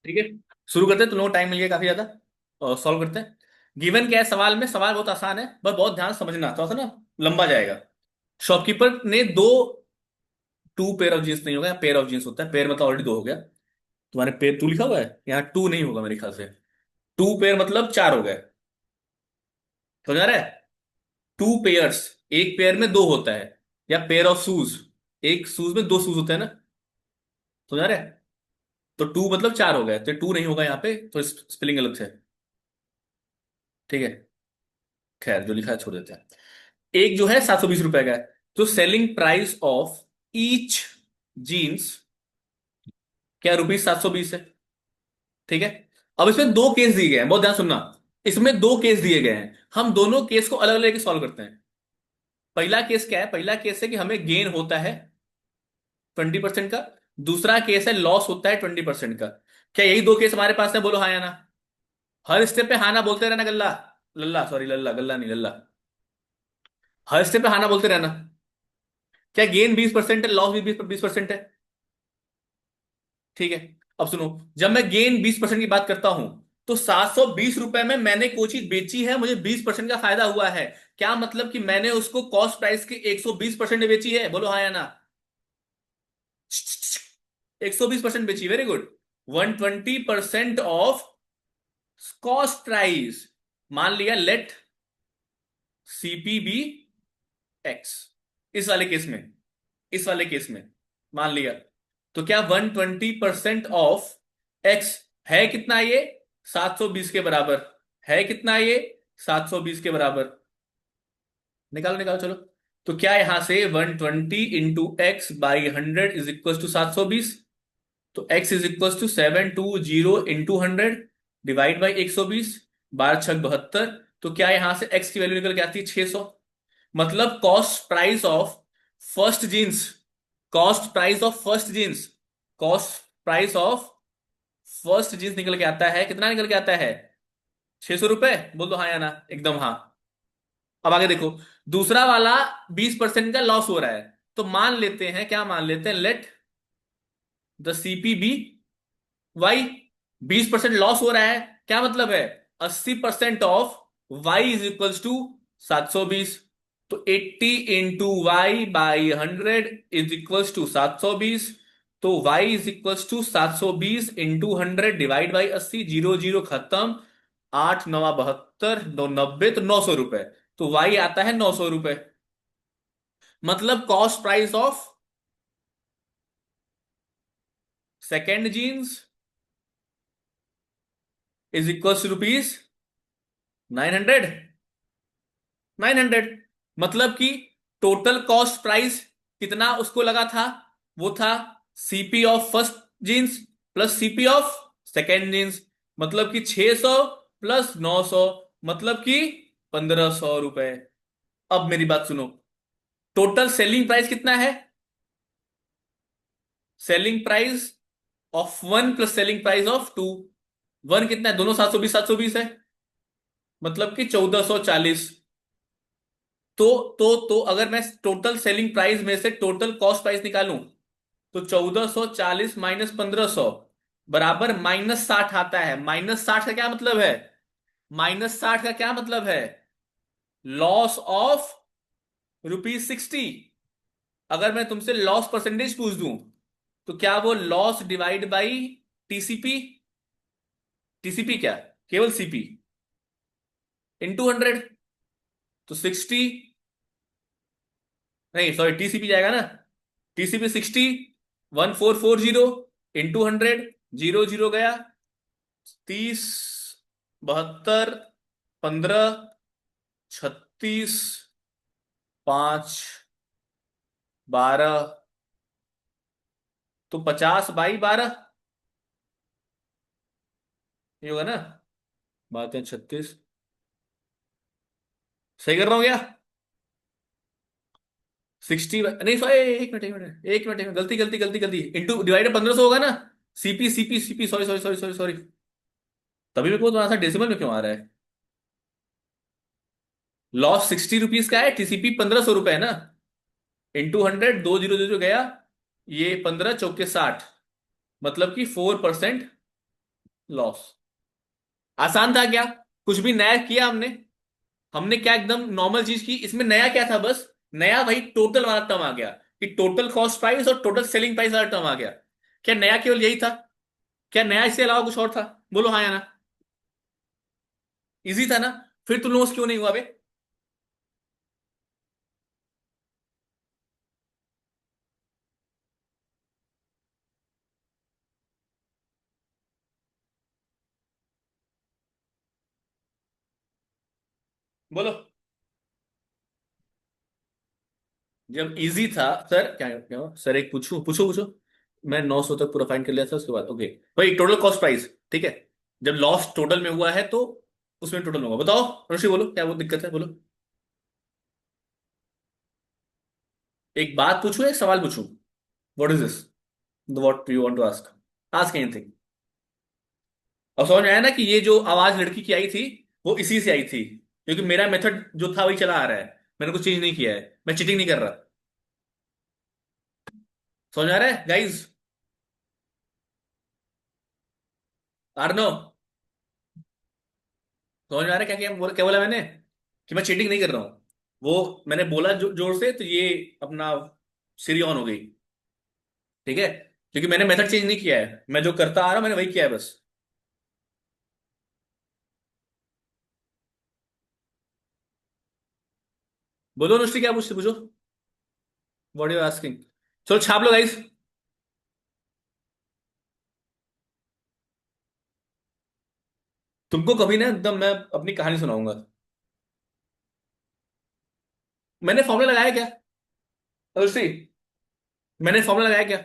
ठीक है, शुरू करते हैं, तुम लोगों को टाइम मिल गया काफी ज्यादा, और सॉल्व करते हैं। गिवन क्या है सवाल में, सवाल बहुत आसान है, बस बहुत ध्यान से समझना, थोड़ा सा ना लंबा जाएगा। शॉपकीपर ने दो, टू पेयर ऑफ जींस नहीं होगा, पेयर ऑफ जींस होता है, पेयर मतलब ऑलरेडी दो हो गया। तुम्हारे पेयर टू लिखा हुआ है, यहाँ टू नहीं होगा मेरे ख्याल से। टू पेयर मतलब चार हो गए, समझ आ रहा है? टू पेयर्स, एक पेयर में दो होता है। या पेयर ऑफ शूज, एक शूज में दो शूज होते हैं ना, समझ आ रहा है? तो टू मतलब चार हो गए, तो टू नहीं होगा यहाँ पे, तो स्पेलिंग गलत है। ठीक है, खैर जो लिखा है छोड़ देते हैं। एक जो है 720 रुपए का है, तो selling price of each jeans क्या रुपीज 720 है। ठीक है, अब इसमें दो केस दिए गए हैं, बहुत ध्यान सुनना। इसमें दो केस दिए गए हैं, हम दोनों केस को अलग अलग सॉल्व करते हैं। पहला केस क्या है? पहला केस है कि हमें गेन होता है 20% का। दूसरा केस है लॉस होता है 20% का। क्या यही दो केस हमारे पास है? बोलो हाँ या ना। हर स्टेप पे हाँ ना बोलते रहना, गल्ला, लल्ला, सॉरी लल्ला, गल्ला नहीं लल्ला। हर स्टेप पे हाँ ना बोलते रहना। क्या गेन 20% है, लॉस भी 20% है? ठीक है, अब सुनो, जब मैं गेन 20% की बात करता हूं, तो 720 रुपए में मैंने कोई चीज बेची है, मुझे 20% का फायदा हुआ है। क्या मतलब कि मैंने उसको कॉस्ट प्राइस के 120% में बेची है? बोलो हाँ या ना। 120% बेची, very good. 120% of cost price, मान लिया लेट सीपीबी एक्स। इस वाले केस में, इस वाले केस में मान लिया, तो क्या 120% ऑफ एक्स है कितना ये? 720 के बराबर। है कितना ये? 720 के बराबर। निकालो निकालो चलो। तो क्या यहां से 120 into x by 100 is equal to 720? तो x is equal to 720 into 100 divide by 120, 12×6 = 72। तो क्या यहां से x की वैल्यू निकल के आती है 600। मतलब cost price of first jeans, cost price of first jeans, cost price of first jeans निकल के आता है, कितना निकल के आता है? 600 रुपए। बोल दो हाँ या ना, एकदम हाँ। अब आगे देखो, दूसरा वाला 20% का लॉस हो रहा है, तो मान लेते हैं, क्या मान लेते हैं, let the CP be y. 20% loss हो रहा है, क्या मतलब है? 80% of y is equals to 720। तो 80 into y by 100 is equals to 720। तो y is equals to 720 into 100 divide by 80, zero zero खत्म। 8×9 = 72, 990, तो 900 रुपए। तो वाई आता है 900 रुपए। मतलब cost price of second jeans is equals to rupees 900। 900 मतलब कि टोटल कॉस्ट प्राइस कितना उसको लगा था? वो था CP of first jeans plus CP of second jeans, मतलब कि 600 प्लस 900, मतलब कि 1500 रुपए। अब मेरी बात सुनो, टोटल सेलिंग प्राइस कितना है? Selling price of one plus selling price of two. One कितना है? दोनों 720 है, मतलब कि 1440। तो अगर मैं टोटल सेलिंग प्राइस में से टोटल कॉस्ट प्राइस निकालूं, तो 1440 - 1500 बराबर -60 आता है। -60 का क्या मतलब है? -60 का क्या मतलब है? Loss of rupees 60। अगर मैं तुमसे लॉस परसेंटेज पूछ दूं, तो क्या वो loss divide by TCP? TCP क्या, केवल सीपी इंटू 100, तो 60, नहीं सॉरी टीसीपी जाएगा ना, टीसीपी 60, 1440 इंटू 100, जीरो जीरो गया, 30, 72, 15, 36, 5, 12, तो 50/12, ये होगा ना? बात है 36, सही कर रहा हूँ क्या? 60, नहीं सॉरी, एक मिनट एक मिनट एक मिनट एक मिनट, गलती गलती गलती गलती, इंटू डिवाइडेड 1500 होगा ना। CP CP CP, sorry sorry sorry sorry sorry. तभी मेरे को थोड़ा सा डेसिमल में क्यों आ रहा है? लॉस 60 रुपीज का है, टीसीपी 1500 रुपए है ना। इंटू 100, दो जीरो जीरो गया, ये 15×4 = 60, मतलब कि 4%। लॉस। आसान था क्या? कुछ भी नया किया हमने? हमने क्या एकदम नॉर्मल चीज की? इसमें नया क्या था? बस नया वही टोटल वाला टर्म आ गया, कि टोटल कॉस्ट प्राइस और टोटल सेलिंग प्राइस वाला टर्म आ गया। क्या नया केवल यही था? क्या नया इसके अलावा कुछ और था? बोलो हाँ या ना। इजी था ना? फिर तुम लोगों से क्यों नहीं हुआ बे? बोलो। जब इजी था। सर क्या क्या हुआ? सर एक पूछूं? पूछो पूछो। मैं 900 तक पूरा फाइन कर लिया था, उसके बाद ओके। भाई टोटल कॉस्ट प्राइस, ठीक है। जब लॉस टोटल में हुआ है तो उसमें टोटल में होगा। बताओ ऋषि, बोलो क्या वो दिक्कत है, बोलो। एक बात पूछूं, एक सवाल पूछूं? What is this? What you want to ask? Ask anything. अब समझ में आया ना कि ये जो आवाज लड़की की आई थी, वो इसी से आई थी, क्योंकि मेरा मेथड जो था वही चला आ रहा है। मैंने कुछ चेंज नहीं किया है, मैं चीटिंग नहीं कर रहा। समझ में आ रहा है गाइज? आर्नो, समझ में आ रहा है क्या क्या बोला मैंने? कि मैं चीटिंग नहीं कर रहा हूं। वो मैंने बोला जोर से, तो ये अपना सीरी ऑन हो गई। ठीक है, क्योंकि मैंने मेथड चेंज नहीं किया है, मैं जो करता आ रहा हूं मैंने वही किया है बस। बोलो अनुश्री, क्या पूछते पूछो। What you asking? चलो छाप लो गाइस। तुमको कभी ना एकदम मैं अपनी कहानी सुनाऊंगा। मैंने फॉर्मूला लगाया क्या? अनुश्री, मैंने फॉर्मूला लगाया क्या?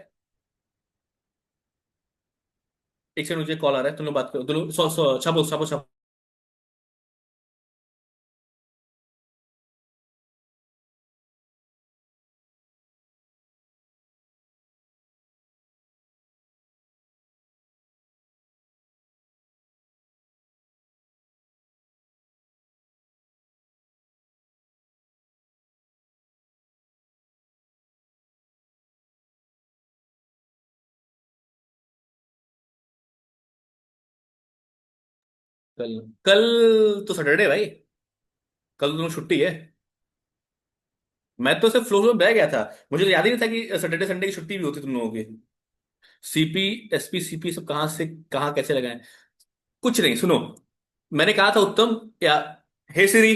एक सेकंड, मुझे कॉल आ रहा है, तुम लोग बात करो, तुम लोग छापो छापो छापो। कल? कल तो सैटरडे भाई। कल तो तुम लोग छुट्टी है। मैं तो सिर्फ फ्लो में बह गया था। मुझे तो याद ही नहीं था कि सैटरडे संडे की छुट्टी भी होती तुम लोगों की। सीपी, एसपी, सीपी सब कहाँ से कहाँ कैसे लगाए? कुछ नहीं, सुनो। मैंने कहा था उत्तम, या हे सिरी।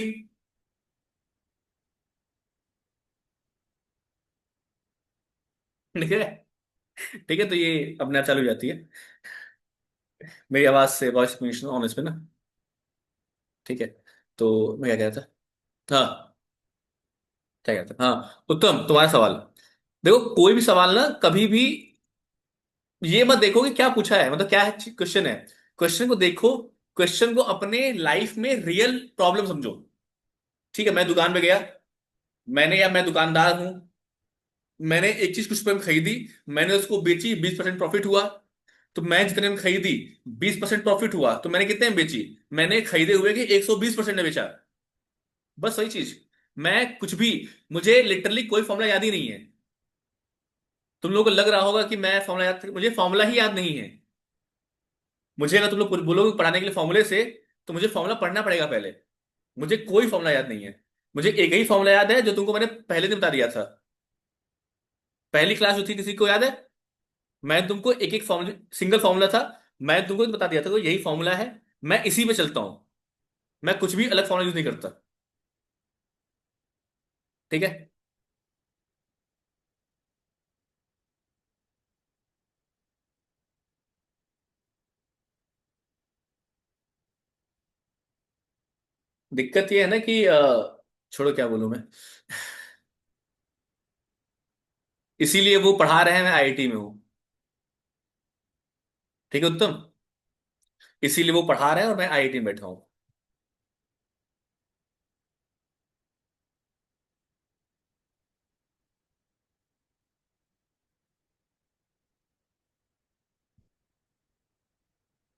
ठीक है। ठीक है, तो ये अपने आप चालू हो जाती है मेरी आवाज से वॉइस रिकॉग्निशन ऑन इस पे ना। ठीक है, तो मैं क्या कहता था? हाँ, क्या कहता था? हाँ उत्तम, तुम्हारा सवाल। देखो, कोई भी सवाल ना कभी भी ये मत देखो कि क्या पूछा है, मतलब क्या है क्वेश्चन है। क्वेश्चन को देखो, क्वेश्चन को अपने लाइफ में रियल प्रॉब्लम समझो। ठीक है, मैं दुकान पे गया, मैंने या मैं दुकानदार हूं, मैंने एक चीज कुछ रुपए में खरीदी, मैंने उसको बेची, 20% प्रॉफिट हुआ। तो मैं जितने में खरीदी, 20% प्रॉफिट हुआ, तो मैंने कितने में बेची? मैंने खरीदे हुए के 120% में बेचा। बस वही चीज। मैं कुछ भी, मुझे लिटरली कोई फॉर्मूला याद ही नहीं है। तुम लोगों को लग रहा होगा कि मैं फॉर्मूला याद, मुझे फॉर्मूला ही याद नहीं है। मुझे अगर तुम लोग बोलोगे पढ़ाने के लिए फॉर्मूले से, तो मुझे फॉर्मूला पढ़ना पड़ेगा पहले। मुझे कोई फॉर्मूला याद नहीं है। मुझे एक ही फॉर्मूला याद है जो तुमको मैंने पहले दिन बता दिया था। पहली क्लास जो थी, किसी को याद है? मैं तुमको एक एक फॉर्मूला, सिंगल फॉर्मूला था, मैं तुमको बता दिया था तो यही फॉर्मूला है। मैं इसी पे चलता हूं। मैं कुछ भी अलग फॉर्मूला यूज नहीं करता। ठीक है। दिक्कत ये है ना कि छोड़ो, क्या बोलूं मैं। इसीलिए वो पढ़ा रहे हैं, मैं आईआईटी में हूँ। ठीक है उत्तम, इसीलिए वो पढ़ा रहे हैं और मैं आईआईटी में बैठा हूँ।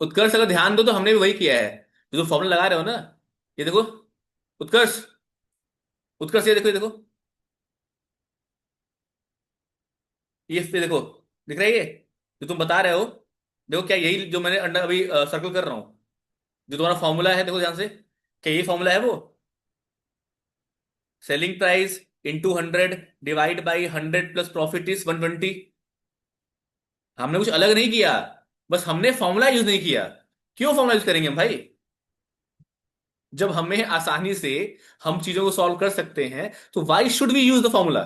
उत्कर्ष, अगर ध्यान दो तो हमने भी वही किया है। जो तुम फॉर्मूला लगा रहे हो ना, ये देखो। उत्कर्ष, उत्कर्ष ये देखो, ये देखो। ये देखो, दिख रहा है ये जो तुम बता रहे हो? देखो क्या यही जो मैंने अंडर अभी सर्कल कर रहा हूँ, जो तुम्हारा फॉर्मूला है, देखो ध्यान से, क्या यही फॉर्मूला है वो? Selling price into 100 divide by 100 plus profit is 120। हमने कुछ अलग नहीं किया, बस हमने फॉर्मूला यूज नहीं किया। क्यों फॉर्मूला यूज करेंगे हम भाई? जब हमें आसानी से हम चीजों को सॉल्व कर सकते हैं, तो why should we use the formula?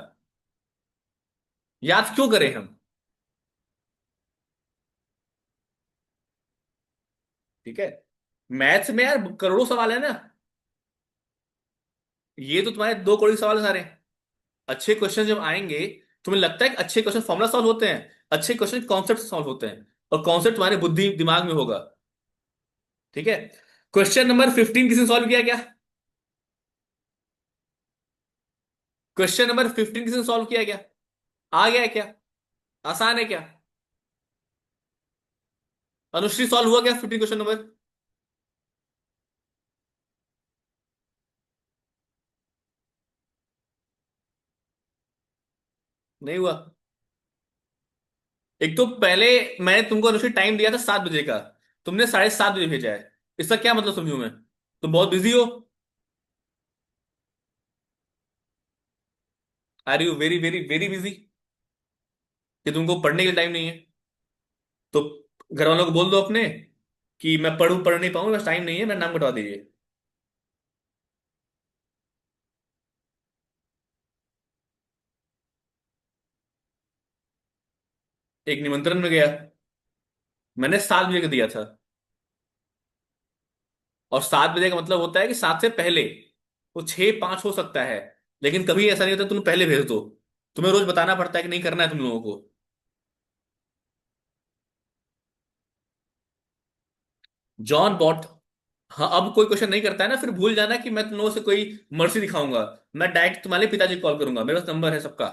याद क्यों करें हम? ठीक है। मैथ्स में यार करोड़ों सवाल है ना। ये तो तुम्हारे 2 करोड़ के सवाल है सारे। अच्छे क्वेश्चन जब आएंगे, तुम्हें लगता है कि अच्छे क्वेश्चन फॉर्मूला सॉल्व होते हैं? अच्छे क्वेश्चन कॉन्सेप्ट सॉल्व होते हैं, और कॉन्सेप्ट तुम्हारे बुद्धि दिमाग में होगा। ठीक है। क्वेश्चन नंबर 15 किसने सॉल्व किया क्या? क्वेश्चन नंबर 15 किसने सॉल्व किया क्या? आ गया है क्या? आसान है क्या? अनुश्री सॉल्व हुआ क्या 15 क्वेश्चन नंबर? नहीं हुआ। एक तो पहले मैंने तुमको अनुश्री टाइम दिया था 7 बजे का, तुमने 7:30 बजे भेजा है। इसका क्या मतलब समझूं मैं? तुम बहुत बिजी हो? Are you very very very busy, कि तुमको पढ़ने के लिए टाइम नहीं है? तो घर वालों को बोल दो अपने कि मैं पढ़ नहीं पाऊंगा, बस टाइम नहीं है, मेरा नाम कटवा दीजिए। एक निमंत्रण में गया, मैंने 7 बजे का दिया था। और 7 बजे का मतलब होता है कि 7 से पहले। वो 6:05 हो सकता है, लेकिन कभी ऐसा नहीं होता तुम पहले भेज दो। तुम्हें रोज बताना पड़ता है कि नहीं करना है तुम लोगों को। John bought. हाँ, अब कोई क्वेश्चन नहीं करता है ना, फिर भूल जाना कि मैं तुम लोगों से कोई मर्जी दिखाऊंगा। मैं डायरेक्ट तुम्हारे पिताजी को कॉल करूंगा, मेरे पास नंबर है सबका।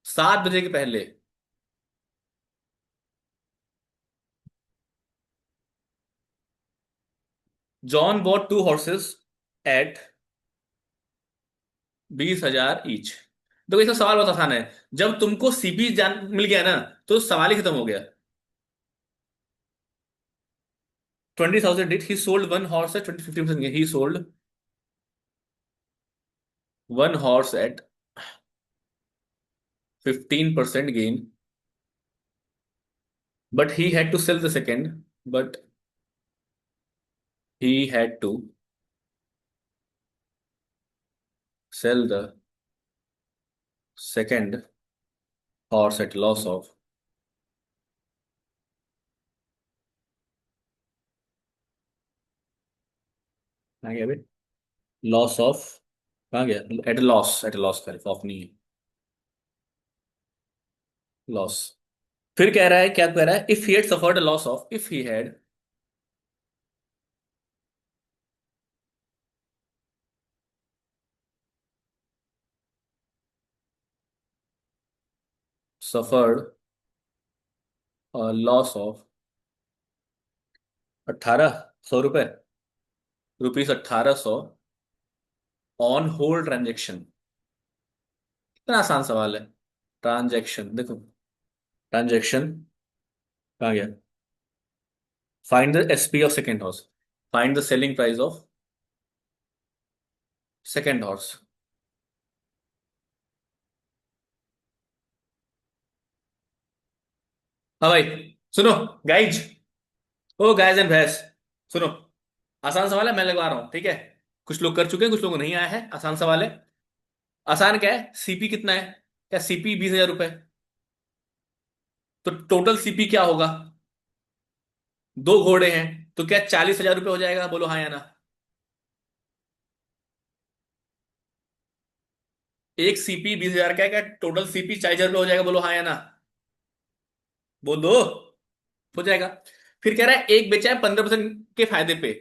7 बजे के पहले। John bought 2 horses at 20,000 each. देखो इसका सवाल बहुत आसान है। जब तुमको सीपी जान मिल गया ना, तो सवाल ही खत्म हो गया। 20,000 डिट he sold 1 horse at 50% he sold 1 horse at 15% gain, but he had to sell the second, but he had to sell the second horse at loss of. कहाँ गया भाई? Loss of. कहाँ गया? एट लॉस करे of नहीं है, loss. फिर कह रहा है, क्या कह रहा है? If he had suffered loss of, if he had suffered loss of 1,800 रुपए, रुपीज 1,800 ऑन होल ट्रांजेक्शन। इतना आसान सवाल है। ट्रांजेक्शन देखो, ट्रांजेक्शन कहाँ गया? Find the SP of second horse, find the selling price of second horse. हाँ भाई, सुनो गाइज, ओ गाइज एंड भैंस, सुनो। आसान सवाल है, मैं लगवा रहा हूँ, ठीक है? कुछ लोग कर चुके हैं, कुछ लोगों को नहीं आया है। आसान सवाल है। आसान क्या है? सीपी कितना है? क्या सीपी 20,000 रुपए? तो टोटल सीपी क्या होगा? 2 घोड़े हैं, तो क्या 40,000 रुपये हो जाएगा? बोलो हाँ या ना। एक सीपी 20,000 का है, क्या टोटल सीपी 40,000 रुपये हो जाएगा? बोलो हाँ या ना। बोलो। हो जाएगा। फिर कह रहा है एक बेचा है 15% के फायदे पे,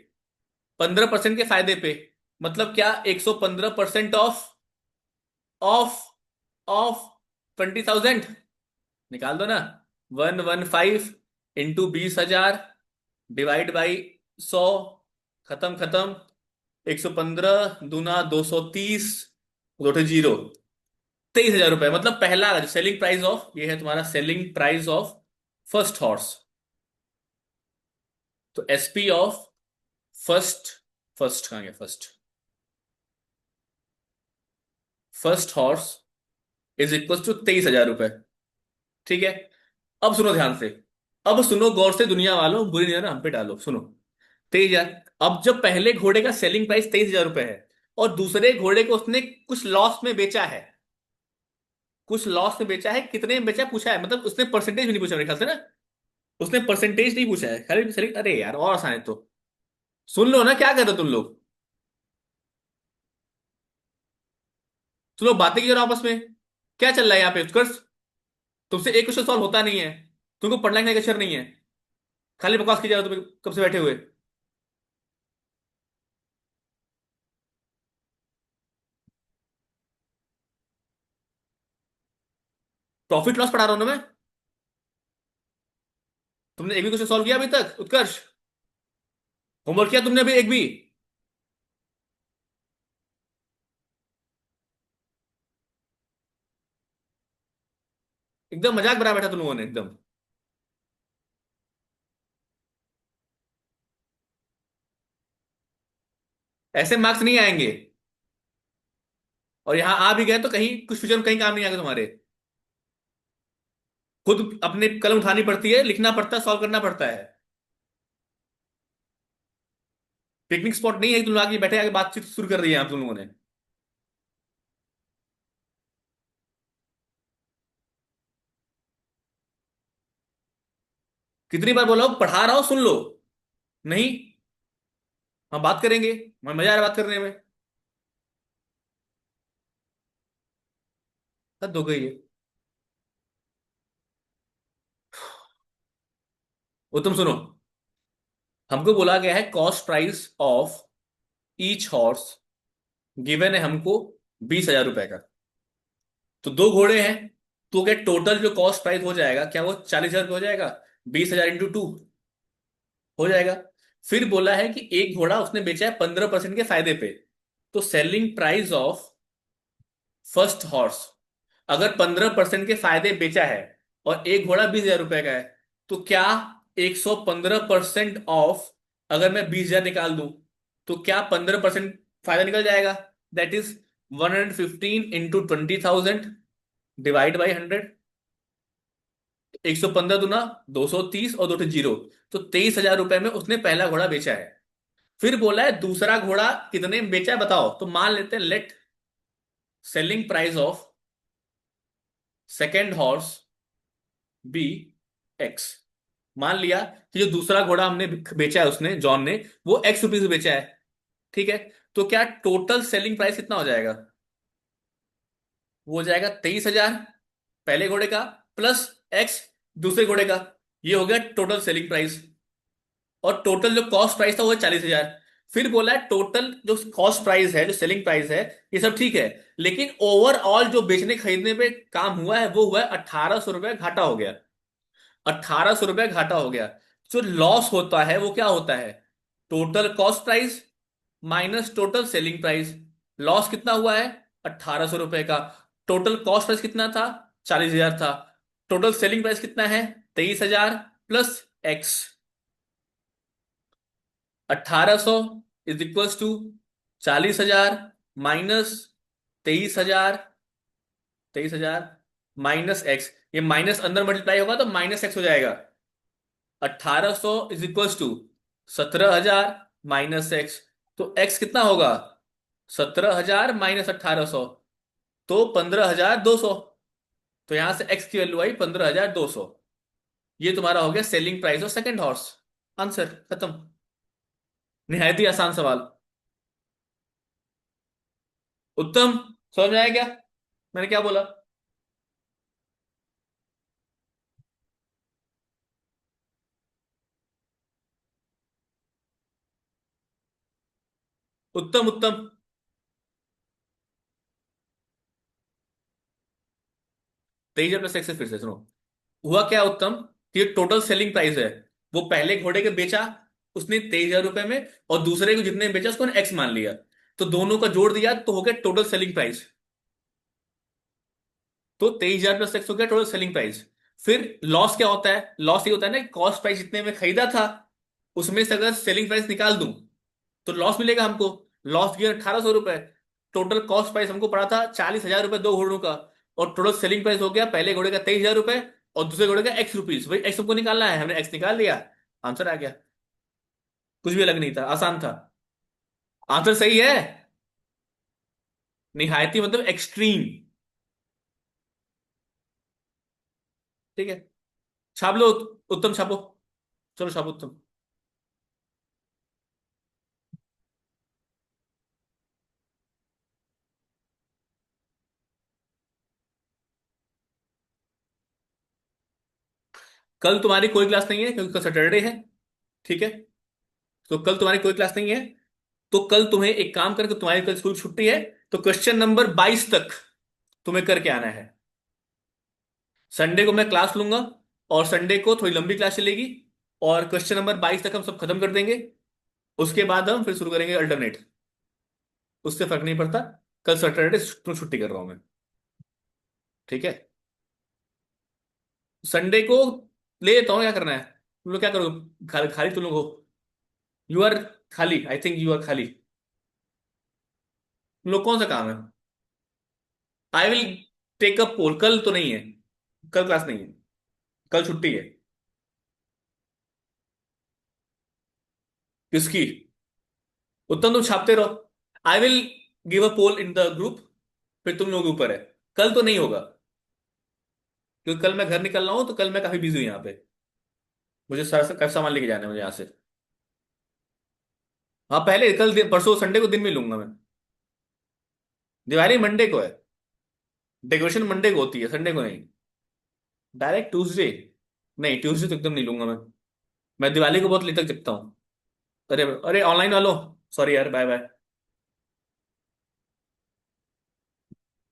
15% के फायदे पे, मतलब क्या? 115% ऑफ, ऑफ, ऑफ 20,000। निकाल दो ना। 115 इंटू 20,000 डिवाइड बाई 100। खत्म खत्म। 115 दूना 230, टोटल जीरो। 23,000 रुपए, मतलब पहला सेलिंग प्राइस ऑफ, ये है तुम्हारा selling price of first horse. तो एसपी ऑफ फर्स्ट, फर्स्ट कहाँ गया first, first horse is equal to 23,000 रुपए। ठीक है। अब सुनो ध्यान से, अब सुनो गौर से दुनिया वालों, बुरी नजर हम पे डालो, सुनो। 23,000, अब जब पहले घोड़े का सेलिंग प्राइस 23,000 रुपए है और दूसरे घोड़े को उसने कुछ लॉस में बेचा है, कुछ लॉस में बेचा है, कितने में बेचा पूछा है, मतलब उसने परसेंटेज भी नहीं पूछा मेरे ख्याल से ना, उसने परसेंटेज नहीं पूछा है, खाली सेलिंग। अरे यार और आसान है तो, सुन लो ना, क्या कर रहे हो तुम लोग, सुनो बातें की जरा आपस में, क्या चल रहा है यहाँ पे उत्कर्ष। तुमसे एक क्वेश्चन सॉल्व होता नहीं है, तुमको पढ़ना लिखने का अक्षर नहीं है, खाली बकवास की जा रहे हो तुम कब से बैठे हुए। प्रॉफिट लॉस पढ़ा रहा हूं ना मैं। तुमने एक भी क्वेश्चन सॉल्व किया अभी तक उत्कर्ष? होमवर्क किया तुमने अभी एक भी? एकदम मजाक बना बैठा तुम लोगों ने एकदम। ऐसे मार्क्स नहीं आएंगे, और यहां आ भी गए तो कहीं कुछ फ्यूचर में कहीं काम नहीं आएगा तुम्हारे। खुद अपने कलम उठानी पड़ती है, लिखना पड़ता है, सॉल्व करना पड़ता है। पिकनिक स्पॉट नहीं है कि तुम लोग आगे बैठे आगे बातचीत शुरू कर रही है आप तुम लोगों ने। कितनी बार बोला हूं, पढ़ा रहा हूं सुन लो। नहीं, हम बात करेंगे, मैं मजा आ रहा है बात करने में। हद हो गई है। वो तुम सुनो, हमको बोला गया है cost price of each horse, given है हमको 20,000 रुपए का। तो दो घोड़े हैं, तो क्या टोटल जो कॉस्ट प्राइस हो जाएगा, क्या वो 40,000 हो जाएगा? 20,000 इंटू टू हो जाएगा। फिर बोला है कि एक घोड़ा उसने बेचा है 15% के फायदे पे। तो selling price of first horse, अगर 15% के फायदे बेचा है और एक घोड़ा 20,000 रुपए का है, तो क्या 115% ऑफ, अगर मैं 20,000 निकाल दूं तो क्या 15% फायदा निकल जाएगा? That is 115 into 20,000 divide by 100। 115 दुना 230 और दो ठे जीरो, तो 23,000 रुपए में उसने पहला घोड़ा बेचा है। फिर बोला है दूसरा घोड़ा कितने में बेचा है बताओ, तो मान लेते हैं let selling price of second horse be x. मान लिया कि जो दूसरा घोड़ा हमने बेचा है उसने, जॉन ने, वो X रुपीज में बेचा है। ठीक है। तो क्या टोटल सेलिंग प्राइस कितना हो जाएगा? वो हो जाएगा 23,000 पहले घोड़े का, प्लस X दूसरे घोड़े का। ये हो गया टोटल सेलिंग प्राइस। और टोटल जो कॉस्ट प्राइस था वो है 40,000। फिर बोला है टोटल जो कॉस्ट प्राइस है, जो सेलिंग प्राइस है, ये सब ठीक है, लेकिन ओवरऑल जो बेचने खरीदने पे काम हुआ है वो हुआ है 1,800 रुपये घाटा हो गया। 1,800 रुपये घाटा हो गया। जो लॉस होता है वो क्या होता है? Total cost price minus total selling price. Loss कितना हुआ है? 1,800 रुपये का। टोटल कॉस्ट प्राइस कितना था? 40,000 था। टोटल सेलिंग प्राइस कितना है? 23,000 plus x. 1,800 is equals to 40,000 minus 23,000, 23,000 minus x, ये माइनस अंदर मल्टीप्लाई होगा तो माइनस एक्स हो जाएगा। 1,800 is equals to 17,000 minus x. तो एक्स कितना होगा? 17,000 माइनस 1,800, तो 15,200। तो यहां से एक्स की वैल्यू आई 15,200। ये तुम्हारा हो गया selling price of second horse. Answer खत्म। निहायत ही आसान सवाल। उत्तम, समझ में आया क्या मैंने क्या बोला? उत्तम उत्तम। 23,000 प्लस एक्स, फिर से सुनो। हुआ क्या उत्तम, कि ये टोटल सेलिंग प्राइस है, वो पहले घोड़े के बेचा उसने 23,000 रुपए में, और दूसरे को जितने में बेचा उसको एक्स मान लिया, तो दोनों का जोड़ दिया तो हो गया टोटल सेलिंग प्राइस। तो 23,000 प्लस टैक्स हो गया टोटल सेलिंग प्राइस। फिर लॉस क्या होता है? लॉस ये होता है ना, कॉस्ट प्राइस जितने में खरीदा था उसमें से अगर सेलिंग प्राइस निकाल दूं तो लॉस मिलेगा हमको। लॉस गियर 1,800 रुपए। टोटल कॉस्ट प्राइस हमको पड़ा था 40,000 रुपए दो घोड़ों का। और टोटल सेलिंग प्राइस हो गया पहले घोड़े का 23,000 रुपए और दूसरे घोड़े का एक्स रुपीज। भाई एक्स हमको निकालना है, हमने एक्स निकाल लिया, आंसर आ गया। कुछ भी अलग नहीं था, आसान था। आंसर सही है। निहायती मतलब एक्सट्रीम। ठीक है, छाप लो। उत्तम छापो। चलो छापो उत्तम। कल तुम्हारी कोई क्लास नहीं है क्योंकि कल सैटरडे है। ठीक है, तो कल तुम्हारी कोई क्लास नहीं है। तो कल तुम्हें एक काम करके, तुम्हारी कल स्कूल छुट्टी है, तो क्वेश्चन नंबर 22 तक तुम्हें करके आना है। संडे को मैं क्लास लूंगा और संडे को थोड़ी लंबी क्लास चलेगी और क्वेश्चन नंबर 22 तक हम सब खत्म कर देंगे। उसके बाद हम फिर शुरू करेंगे अल्टरनेट। उससे फर्क नहीं पड़ता। कल सैटरडे छुट्टी कर रहा हूं मैं। ठीक है, संडे को ले लेता हूँ, क्या करना है? तुम लोग क्या करोगे? खाली तुम लोग हो? यू आर खाली, आई थिंक यू आर खाली। तुम लोग कौन सा काम है? आई विल टेक अप पोल। कल तो नहीं है, कल क्लास नहीं है, कल छुट्टी है। किसकी? उत्तम तुम छापते रहो। I will give a poll in the group, फिर तुम लोगों के ऊपर है। कल तो नहीं होगा क्योंकि कल मैं घर निकल रहा हूं, तो कल मैं काफी बिजी हूं यहाँ पे। मुझे सारा काफी सामान लेके जाना है मुझे यहाँ से। हाँ पहले कल परसों संडे को दिन में लूंगा मैं। दिवाली मंडे को है। डेकोरेशन मंडे को होती है, संडे को नहीं। Direct Tuesday? नहीं, ट्यूसडे तो एकदम नहीं लूंगा मैं दिवाली को बहुत लेट तक जगता हूँ। अरे अरे ऑनलाइन वालों, सॉरी यार, बाय बाय।